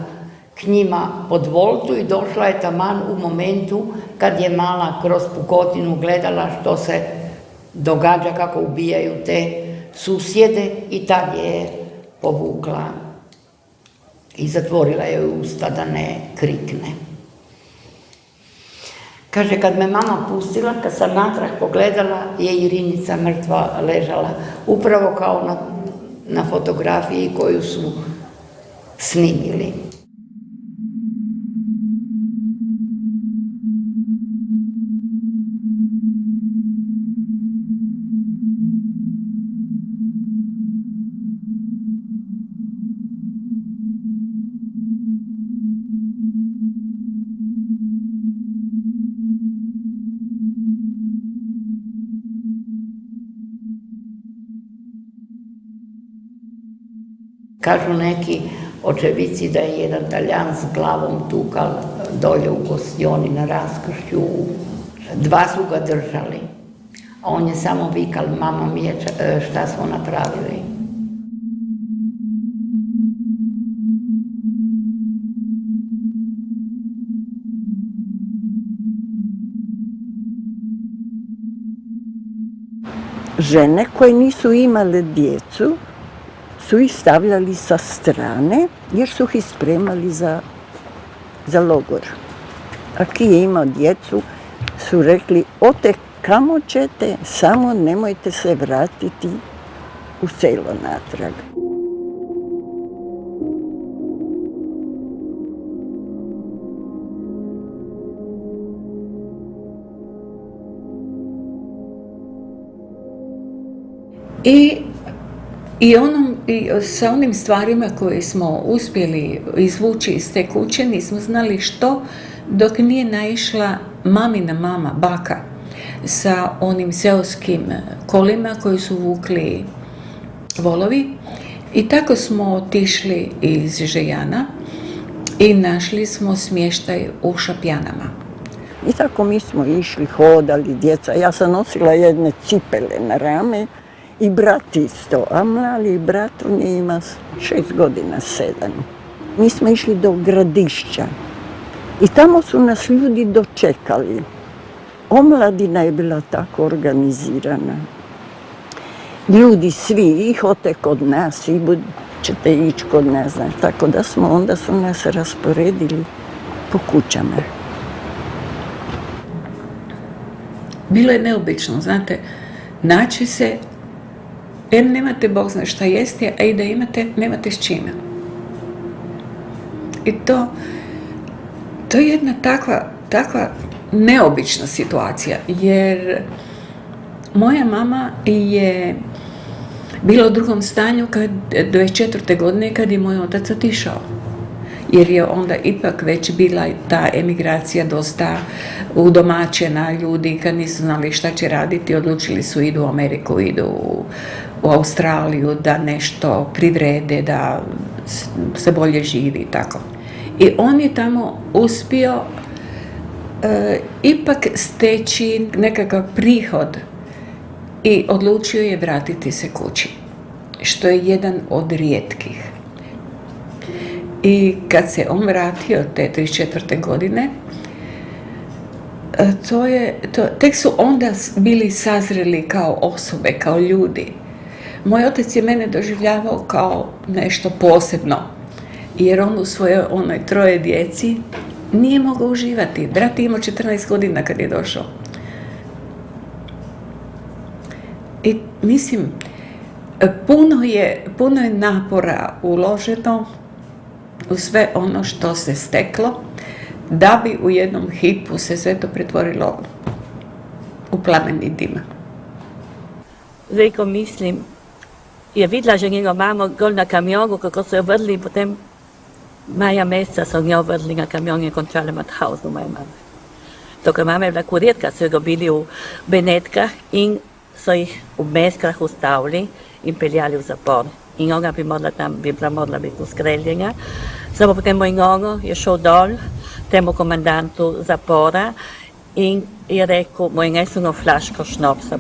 k njima pod voltu i došla je taman u momentu kad je mala kroz pukotinu gledala što se događa kako ubijaju te susjede i tad je povukla i zatvorila je usta da ne krikne. Kaže, kad me mama pustila, kad sam natrag pogledala, je Irinica mrtva ležala, upravo kao na fotografiji koju su snimili. Kažu neki očevici da je jedan Taljan s glavom tukal dolje u Gostioni na raskršću. 2 su ga držali, a on je samo vikal, mama mi je, šta smo napravili. Žene koje nisu imale djecu su ih stavljali sa strane jer su ih spremali za logor. A ki je imao djecu su rekli, ote kamo ćete, samo nemojte se vratiti u selo natrag. I sa onim stvarima koje smo uspjeli izvući iz te kuće nismo znali što dok nije naišla mamina mama, baka, sa onim seoskim kolima koji su vukli volovi. I tako smo otišli iz Žejana i našli smo smještaj u Šapjanama. I tako mi smo išli, hodali, djeca. Ja sam nosila jedne cipele na rame i brat isto, a mali brat, on je ima 6 godina, 7. Mi smo išli do Gradišća i tamo su nas ljudi dočekali. Omladina je bila tako organizirana. Ljudi svi, ih ote kod nas, i ćete ići kod nas, tako da onda su nas rasporedili po kućama. Bilo je neobično, znate, naći se, jer nemate Bog zna šta jesti, a i da imate, nemate s čime. I to je jedna takva neobična situacija, jer moja mama je bila u drugom stanju 24. godine kad je moj otac otišao. Jer je onda ipak već bila ta emigracija dosta udomaćena, ljudi kad nisu znali šta će raditi, odlučili su idu u Ameriku, idu u Australiju da nešto privrede, da se bolje živi i tako. I on je tamo uspio ipak steći nekakav prihod i odlučio je vratiti se kući, što je jedan od rijetkih. I kad se on vratio te 34. godine, tek su onda bili sazreli kao osobe, kao ljudi. Moj otac je mene doživljavao kao nešto posebno, jer on u svojoj onoj 3 djeci nije mogao uživati. Brat je imao 14 godina kad je došao. I mislim, puno je napora uloženo u sve ono što se steklo, da bi u jednom hipu se sve to pretvorilo u plamen i dima. Zdaj, ko mislim, je videla že njeno mamo gol na kamionu, kako so jo vrli, potem maja meseca so njo vrli na kamion in končali Mauthausen, moja mama. Dokaj mama je bila kurirka, so jo bili v Benetkah in so jih v Meskrah ustavili in peljali v zapor. In ona bi bila morala biti ustreljena. Samo potem moj nono je šel dol temu komandantu zapora in je rekel, moj neseno flaško šnopsa,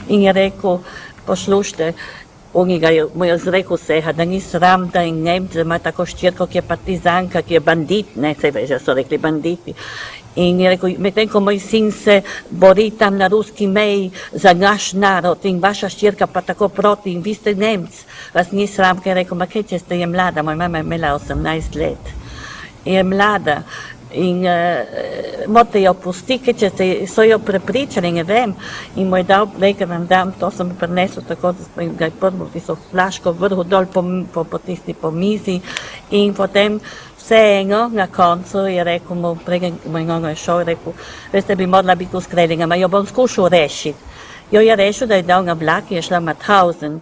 in je rekel, poslušajte, mu je zrekel vsega, da ni sram, da in Nemce ima tako ščirko, ki je partizanka, ki je bandit, ne, se veže, so rekli banditi. In je rekel, medtem ko moj sin se bori tam na ruski meji za naš narod in vaša ščirka pa tako proti in vi ste Nemc, vas ni sram, ker je rekel, ma kaj če ste je mlada, moja mama je imela 18 let. Je mlada. In morate jo pustiti, če so jo prepričali, ne vem, in mu je dal, rekel vam dam, to sem prinesel tako, da smo ga je prvo tisto flaško vrhu dol potisnil po mizi in potem vseeno na koncu je rekel mu, pregen mu je šel, rekel, veste, bi morala biti uskreljena, ma jo bom skušal rešiti. Jo je rešil, da je dal na vlak in je šla v Mauthausen.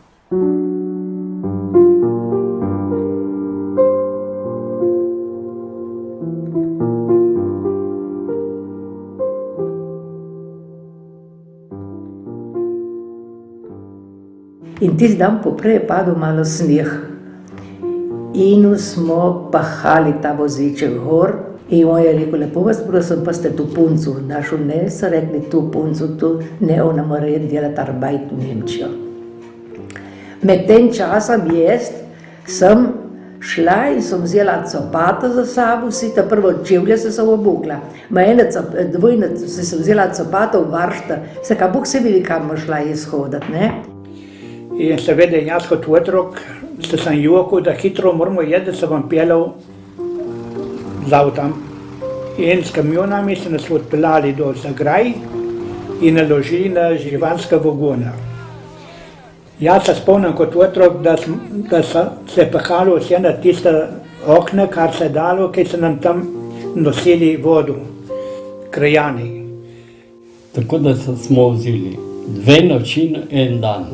In tisti dan poprej je padel malo sneh. In smo pahali ta voziček gor in on je rekel, lepo vas prosim, pa ste tu puncu našel, ne, so rekli tu puncu, tu ne, ona mora delati arbajt v Nemčijo. Med tem časom jaz sem šla in sem vzela copata za sabo, si ta prvo čevlje se sem obukla, ma dvojne se sem vzela copata v varšta, se ka Bog se vidi, kam šla izhodati, ne. In seveda jaz kot otrok se sem jokal, da hitro moramo jeti, da se bom peljal z avtom. In s kamionami se nas odpeljali do Zagraj in naložili na živanska vagona. Jaz se spomnim kot otrok, da se je pahalo vse na tiste okna, kar se je dalo, ker so nam tam nosili vodo, krajani. Tako da smo vzeli 2 noči in 1 dan.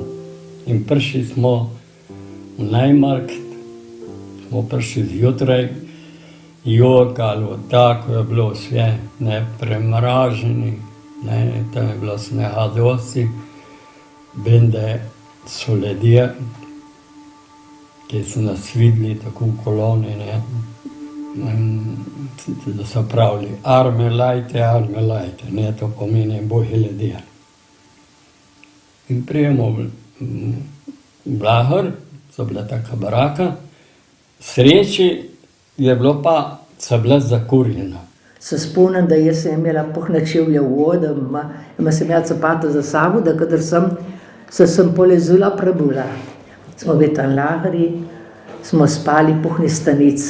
In prišli smo v Najmarkt, smo prišli zjutraj, jokalo, tako je bilo vse, ne, premraženi, ne, tam je bilo sneha dosti, bende so ljudje, ki so nas videli tako v koloni, ne, da so pravili, arme lajte, ne, to pomeni boji ljudje. In prijemo Blahor, so bila taka baraka, sreči je bilo pa, so bila zakurjena. Se spomnim, da jaz sem imela pohna čevlja v vodo, ima sem imela copata za sabo, da kadar sem polezula prebula. Smo bili tam lagri, smo spali pohni stanic.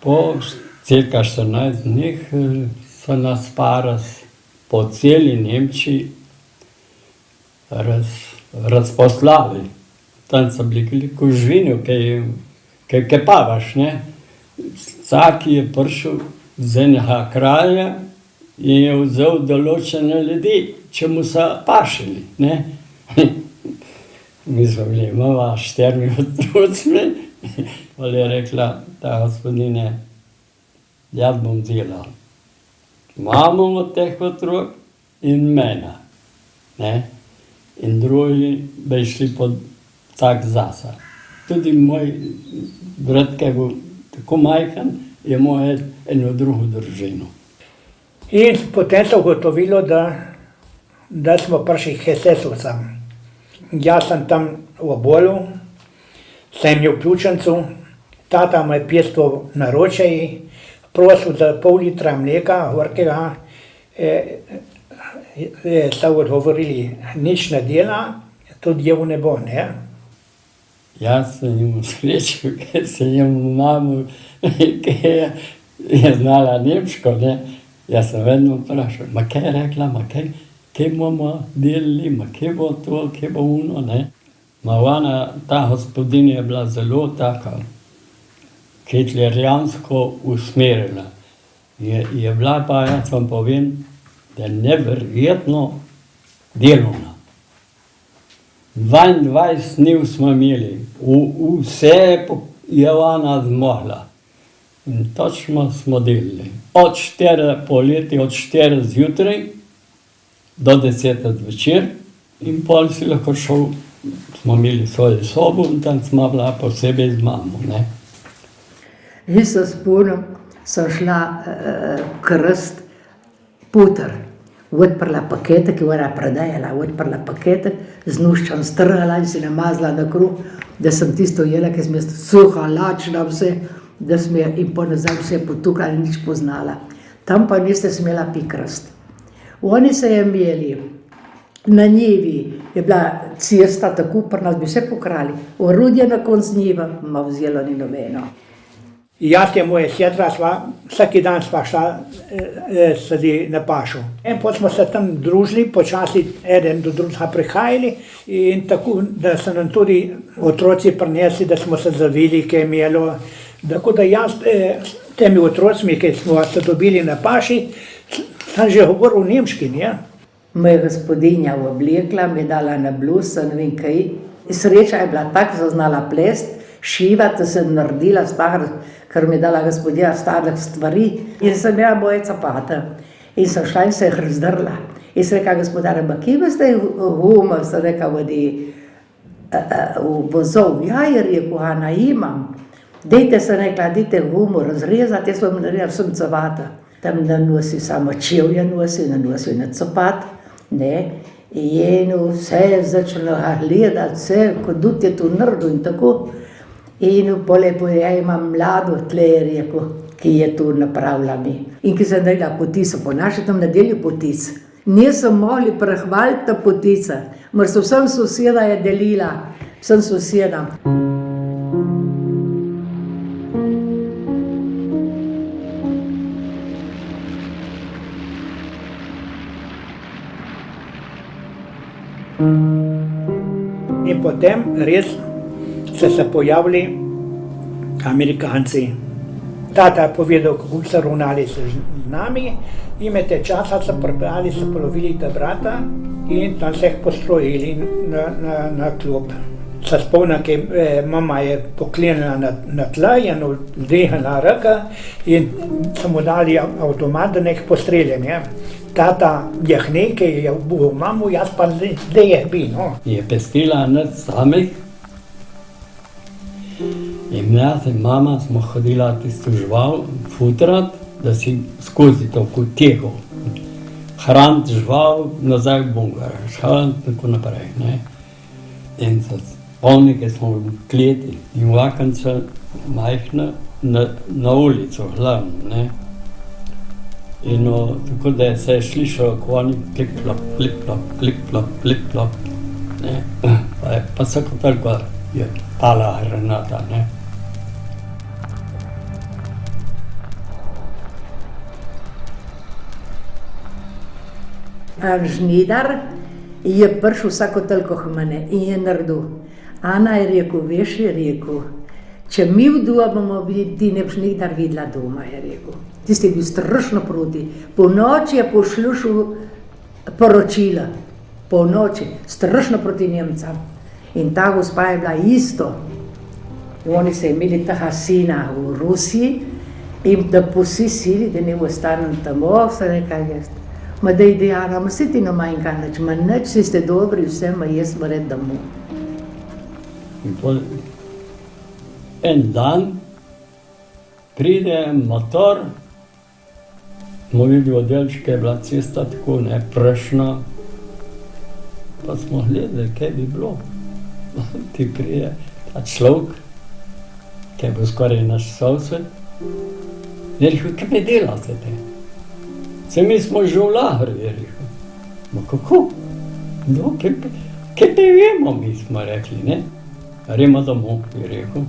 Po cirka 14 dneh so nas paras po celi Nemčiji razposlali. Tam so bili kožvini, kaj pavaš, ne. Vsak je prišel z enega kraja in je vzel določene ljudi, če mu so pašili, ne. Mi smo bili mama 4 otroci, pa je rekla ta gospodinja, jaz bom delal mamo od teh otrok in mene, ne. In drugi bi šli pod tak zasa. Tudi moj brat, ki je bil tako majhen, je imel eno drugo družino. In potem se ugotovilo, da smo prišli k SS-ovcem. Jaz sem tam v Obolu, sem imel pljučnico, tata me je pestoval na ročaji, prosil za pol litra mleka, gorkega, so odgovorili, nič ne dela, tudi jev ne bo, ne. Jaz sem imel srečo, ker sem imel mamo, ki je znala nemško, ne. Jaz sem vedno vprašal, ma kaj je rekla, ma kaj bomo delali, ma kaj bo to, kaj bo ono, ne. Ma ona, ta gospodinja je bila zelo taka, hitlerijansko usmerjena. Je bila pa, jaz vam povem, da je neverjetno delovna. 22 dni smo imeli, vse je ona zmogla. In točno smo delali. Od 4 poleti, od 4 zjutraj do 10 zvečer in pol si lahko šel, smo imeli svojo sobo in tam smo bila posebej z mamo, ne. In se spomnim, sem šla krst puter, odprla paketek, ki ona prodajala, odprla paketek, z nuščem strhala in si namazala na kruh, da sem tisto jela, ki sem jaz suha, lačna vse, da sem je in po nazaj vse potukala in nič poznala. Tam pa niste smela pikrast. Oni se je imeli, na njivi je bila cesta, tako pri nas bi vse pokrali. Orodje na konc njiva, ma vzelo ni nobeno. Jaz in moja sestra vsak dan sva šla sedi na pašo. In potem smo se tam družili, počasi eden do drugega prihajali in tako, da so nam tudi otroci prinesli, da smo se zavili, kaj je imelo. Tako da jaz s temi otrocmi, ki smo se dobili na paši, sem že govoril v nemški, ne? Moja gospodinja oblekla, mi je dala na bluz, ne vem kaj. Sreča je bila tak, da znala plest, šivati, sem naredila star, ker mi je dala gospodinja starih stvari. In sem imela moje capate. In sem šla in se jih razdrla. In sem rekla, gospodar, ma kje boste humor, sem rekla, v vozov. Ja, je rekel, Ana, imam. Dejte, sem rekla, dejte humor razrezati, jaz vam naredila vsem capate. Tam ne nosi samo čevlja, ne nosi na capat, ne. In vse je začelo gledati, vse, kot dud je to naredil in tako. In polepo ja imam mlado tle, je rekel, ki je to napravila mi. In ki sem naredila potico, po naši tam nedelju potic. Niso mogli prehvaliti ta potica, mar so vsem soseda je delila, vsem sosedam. In potem res so se pojavili Amerikanci. Tata je povedal, kako so ravnali z nami, in med te časa so pripeljali, so polovili ta brata in tam se jih postrojili na klub. Se spomnim, da mama je poklenila na tla in vdihnila roka in so mu dali avtomat, da nek postreljen. Tata je nekaj, je ubil mamu, jaz pa zdaj je bi, no. Je pestila nas samih in jaz in mama smo hodila tisto žival futrat, da si skozi to teho. Hraniti žival, nazaj v bungar, hraniti tako naprej, ne. In se spomnim, ko smo v kleti in vakanca majhna na ulico glavno, ne. In tako da se je slišalo, ko oni klip-plop, klip-plop, klip-plop, klip-plop, ne. Pa vsako toliko je pala granata, ne. Žnidar je prišel vsako toliko k mene in je naredil. Ana je rekel, veš, je rekel, če mi v doma bomo videli, ti ne boš nikdar videla doma, je rekel. Tisti je bil strašno proti. Po noči je poslušal poročila. Po noči, strašno proti Nemcem. In ta gospa je bila isto. Oni so imeli tega sina v Rusiji in da posi sili, da ne ostanem tam, se nekaj jaz. Ma da je Diana, ma se ti ne manjka nič, ma nič, si ste dobri, vse, ma jaz moram domov. In pol en dan pride motor, smo videli oddelčke, je bila cesta tako neprešna, pa smo gledali, kaj bi bilo. Ti pride ta človek, ki je bil skoraj naš sosed, je rekel, kaj mi delate te? Se mi smo živlahri, je rekel. Ma kako? No, kaj te vemo, mi smo rekli, ne? Gremo domov, je rekel.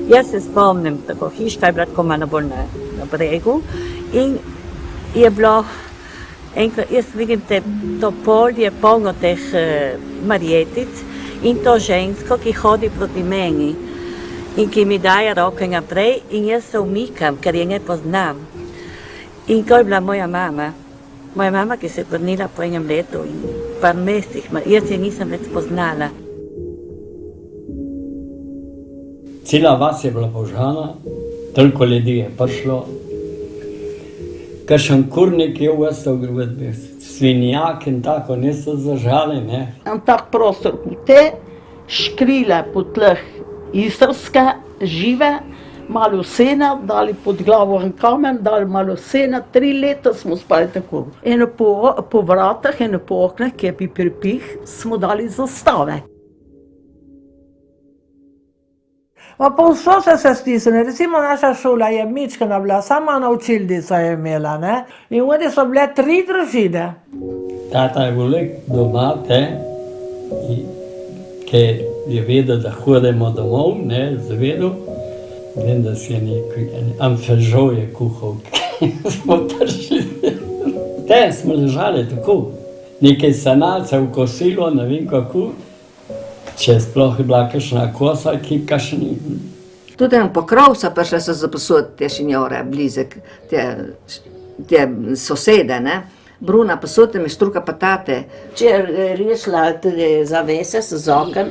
Jaz se spomnim, tako hiška je bila tako malo bolj na bregu in je bilo enkrat, jaz vidim to polje polno teh marjetic in to žensko, ki hodi proti meni in ki mi daje roke naprej in jaz se umikam, ker je ne poznam. In to je bila moja mama, ki se je vrnila po enem letu in par mesecih, jaz je nisem več poznala. Cela vas je bila požgana, toliko ljudi je prišlo. Kakšen kurnik je uvestal, svinjak in tako, niso zažali, ne. Ta prostor, te škrila po tleh istrska, živa, malo sena, dali pod glavo en kamen, dali malo sena, 3 leta smo spali tako. Eno po vratah, eno po oknah, ki je bi pripih, smo dali zastave. Pa povsod se stisne, recimo naša šola je mičkana bila, sama na učilnico je imela, ne? In oni so bile 3 družine. Tata je velik doma, ki je vedel, da hodimo domov, ne, zvedel. Vem, da si je nekaj amfežov je kuhal, smo prišli. Smo ležali tako, nekaj sanaca v kosilo, ne vem kako. Če sploh je bila kakšna kosa, ki kakšni. Tudi en pokrov so prišli se zaposuditi te šinjore, blizek, te sosede, ne. Bruna, posudite mi štruka patate. Če je rešila tudi zavese z oken.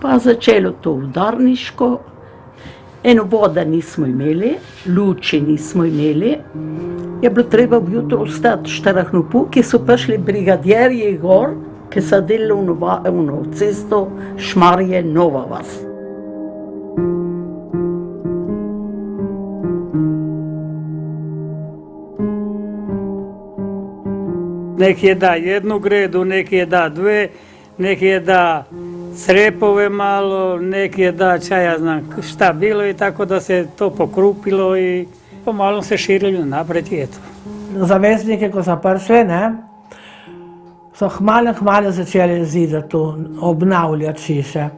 Pa začelo to udarniško. Eno voda nismo imeli, luči nismo imeli. Je bilo treba vjutro vstati 4:30, ki so prišli brigadjerji gor, ki so delali v cesto Šmarje Nova vas. Neki je da 1 gredu, neki je da 2, neki je da crepove malo, neki je da ja znam šta bilo i tako da se to pokrupilo i pomalo se širilo napred i eto. Zavezniki, ko so prišli, ne, so hmalo začeli zidati, obnavljati hiše.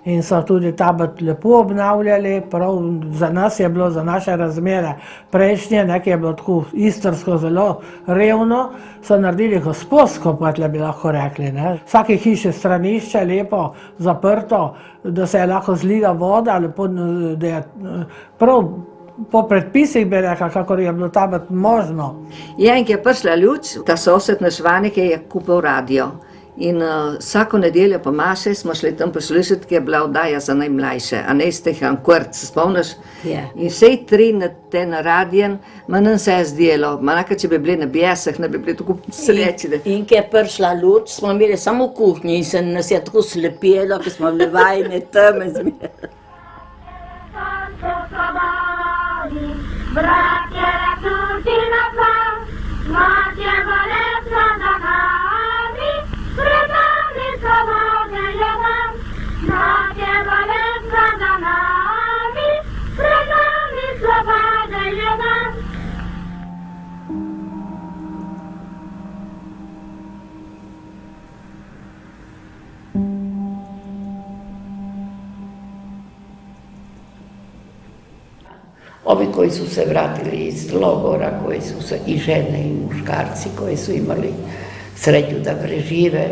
In so tudi Tabet lepo obnavljali, prav za nas je bilo, za naše razmere prejšnje, ki je bilo tako istrsko zelo revno, so naredili gospodsko, pa bi lahko rekli. Vsake hiše stranišče, lepo zaprto, da se je lahko zlila voda, lepo, da je prav po predpisih bi rekla, kakor je bilo Tabet možno. In ki je prišla luč, ta sosed naš Vanik je kupil radio. In vsako nedeljo po maši smo šli tam poslušati, ki je bila oddaja za najmlajše, a ne Stehan Kurt, se spomniš? Ja. In vsej 3 te na radijen, nam se je zdelo, če bi bili na bijesah, ne bi bili tako srečni. In ki je prišla luč, smo imeli samo v kuhinji in se nas je tako slepilo, ki smo bili vajeni teme zmeraj. Bratje, razsuti na plav, matje bolesna za nami, pred nami svobode je nam. Matje bolesna za nami, pred nami svobode je nam. Ovi koji su se vratili iz logora, koji su se i žene i muškarci koji su imali sreću da prežive,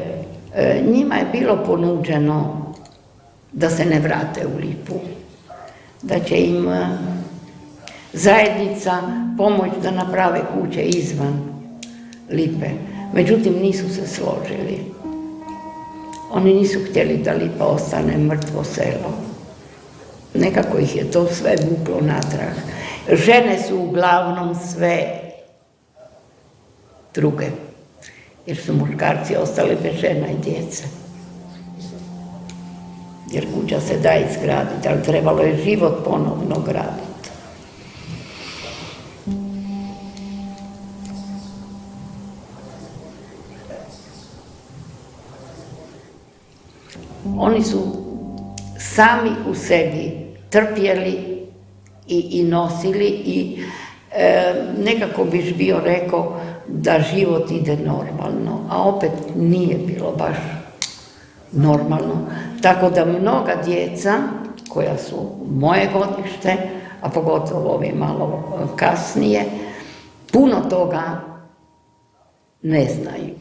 njima je bilo ponuđeno da se ne vrate u Lipu, da će im zajednica pomoć da naprave kuće izvan Lipe. Međutim, nisu se složili. Oni nisu htjeli da Lipa ostane mrtvo selo. Nekako ih je to sve vuklo natrag. Žene su uglavnom sve druge, jer su muškarci ostali bez žena i djece. Jer kuća se da izgraditi, ali trebalo je život ponovno graditi. Oni su sami u sebi trpjeli i nosili i nekako biš bio rekao da život ide normalno, a opet nije bilo baš normalno. Tako da mnoga djeca koja su moje godište, a pogotovo ovi malo kasnije, puno toga ne znaju.